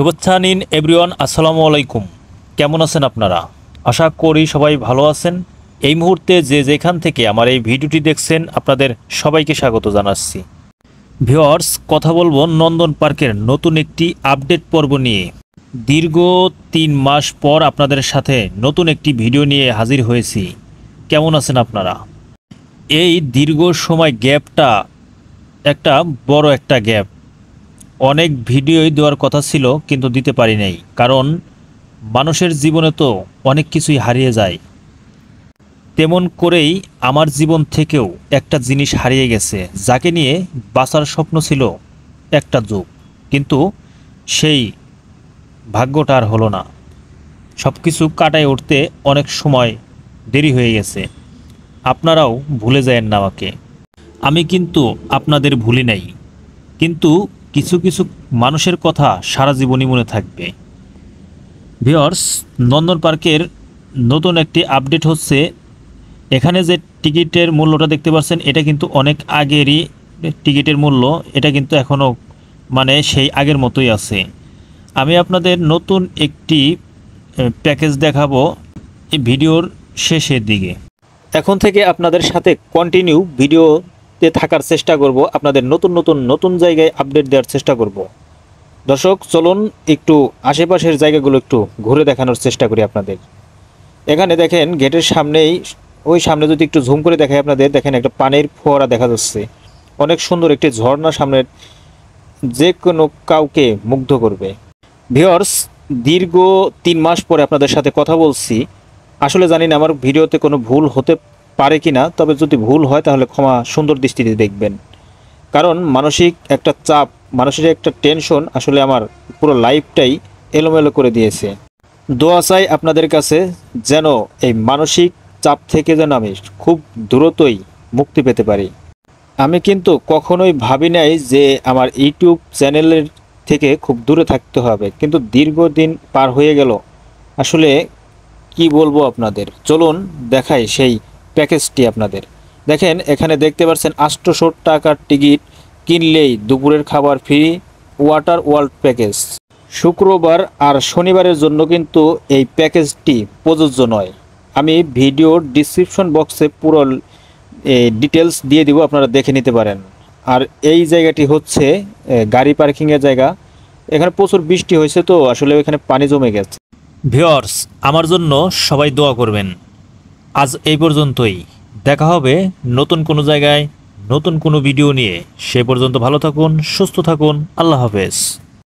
শুভেচ্ছা নিন এভরিওয়ান, আসসালামু আলাইকুম। কেমন আছেন আপনারা? আশা করি সবাই ভালো আছেন। এই মুহূর্তে যে যেখান থেকে আমার এই ভিডিওটি দেখছেন আপনাদের সবাইকে স্বাগত জানাচ্ছি। ভিউয়ার্স, কথা বলবো নন্দন পার্কের নতুন একটি আপডেট পর্ব নিয়ে। দীর্ঘ 3 মাস পর আপনাদের সাথে নতুন একটি ভিডিও নিয়ে হাজির হয়েছি। কেমন আছেন আপনারা? এই দীর্ঘ সময় গ্যাপটা একটা বড় একটা গ্যাপ। অনেক ভিডিওই দেওয়ার কথা ছিল কিন্তু দিতে পারি নাই, কারণ মানুষের জীবনে তো অনেক কিছুই হারিয়ে যায়। তেমন করেই আমার জীবন থেকেও একটা জিনিস হারিয়ে গেছে, যাকে নিয়ে বাঁচার স্বপ্ন ছিল একটা যুগ, কিন্তু সেই ভাগ্যটা আর হলো না। সব কিছু কাটায় উঠতে অনেক সময় দেরি হয়ে গেছে। আপনারাও ভুলে যায়েন না আমাকে। আমি কিন্তু আপনাদের ভুলি নাই, কিন্তু কিছু কিছু মানুষের কথা সারা জীবনই মনে থাকবে। ভিউয়ার্স, নন্দন পার্কের নতুন একটি আপডেট হচ্ছে। এখানে যে টিকিটের মূল্যটা দেখতে পাচ্ছেন, এটা কিন্তু অনেক আগেরই টিকিটের মূল্য। এটা কিন্তু এখনও সেই আগের মতোই আছে। আমি আপনাদের নতুন একটি প্যাকেজ দেখাবো এই ভিডিওর শেষের দিকে। এখন থেকে আপনাদের সাথে কন্টিনিউ ভিডিওতে থাকার চেষ্টা করব, আপনাদের নতুন জায়গায় আপডেট দেওয়ার চেষ্টা করব। দর্শক, চলুন একটু আশেপাশের জায়গাগুলো একটু ঘুরে দেখানোর চেষ্টা করি আপনাদের। এখানে দেখেন গেটের সামনেই, ওই সামনে যদি একটু জুম করে দেখাই আপনাদের, দেখেন একটা পানির ফোয়ারা দেখা যাচ্ছে। অনেক সুন্দর একটি ঝর্ণা সামনের, যে কোনো কাউকে মুগ্ধ করবে। ভিউয়ার্স, দীর্ঘ 3 মাস পরে আপনাদের সাথে কথা বলছি। আসলে জানি না আমার ভিডিওতে কোনো ভুল হতে পারে কি না, তবে যদি ভুল হয় তাহলে ক্ষমা সুন্দর দৃষ্টিতে দেখবেন। কারণ মানসিক একটা চাপ, মানসিক একটা টেনশন আসলে আমার পুরো লাইফটাই এলোমেলো করে দিয়েছে। দোয়া চাই আপনাদের কাছে, যেন এই মানসিক চাপ থেকে যেন আমি খুব দ্রুতই মুক্তি পেতে পারি। আমি কিন্তু কখনোই ভাবি নাই যে আমার ইউটিউব চ্যানেলের থেকে খুব দূরে থাকতে হবে, কিন্তু দীর্ঘদিন পার হয়ে গেল। আসলে কি বলবো আপনাদের, চলুন দেখাই সেই প্যাকেজটি আপনাদের। দেখেন এখানে দেখতে পাচ্ছেন 800 টাকার টিকিট কিনলেই দুপুরের খাবার ফ্রি, ওয়াটার ওয়ার্ল্ড প্যাকেজ। শুক্রবার আর শনিবারের জন্য কিন্তু এই প্যাকেজটি প্রযোজ্য নয়। আমি ভিডিওর ডিসক্রিপশন বক্সে পুরো ডিটেলস দিয়ে দিব, আপনারা দেখে নিতে পারেন। আর এই জায়গাটি হচ্ছে গাড়ি পার্কিংয়ের জায়গা। এখানে প্রচুর বৃষ্টি হয়েছে, তো আসলে এখানে পানি জমে গেছে। ভিউয়ার্স, আমার জন্য সবাই দোয়া করবেন। আজ এই পর্যন্তই, দেখা হবে নতুন কোনো জায়গায় নতুন কোনো ভিডিও নিয়ে। সে পর্যন্ত ভালো থাকুন, সুস্থ থাকুন। আল্লাহ হাফেজ।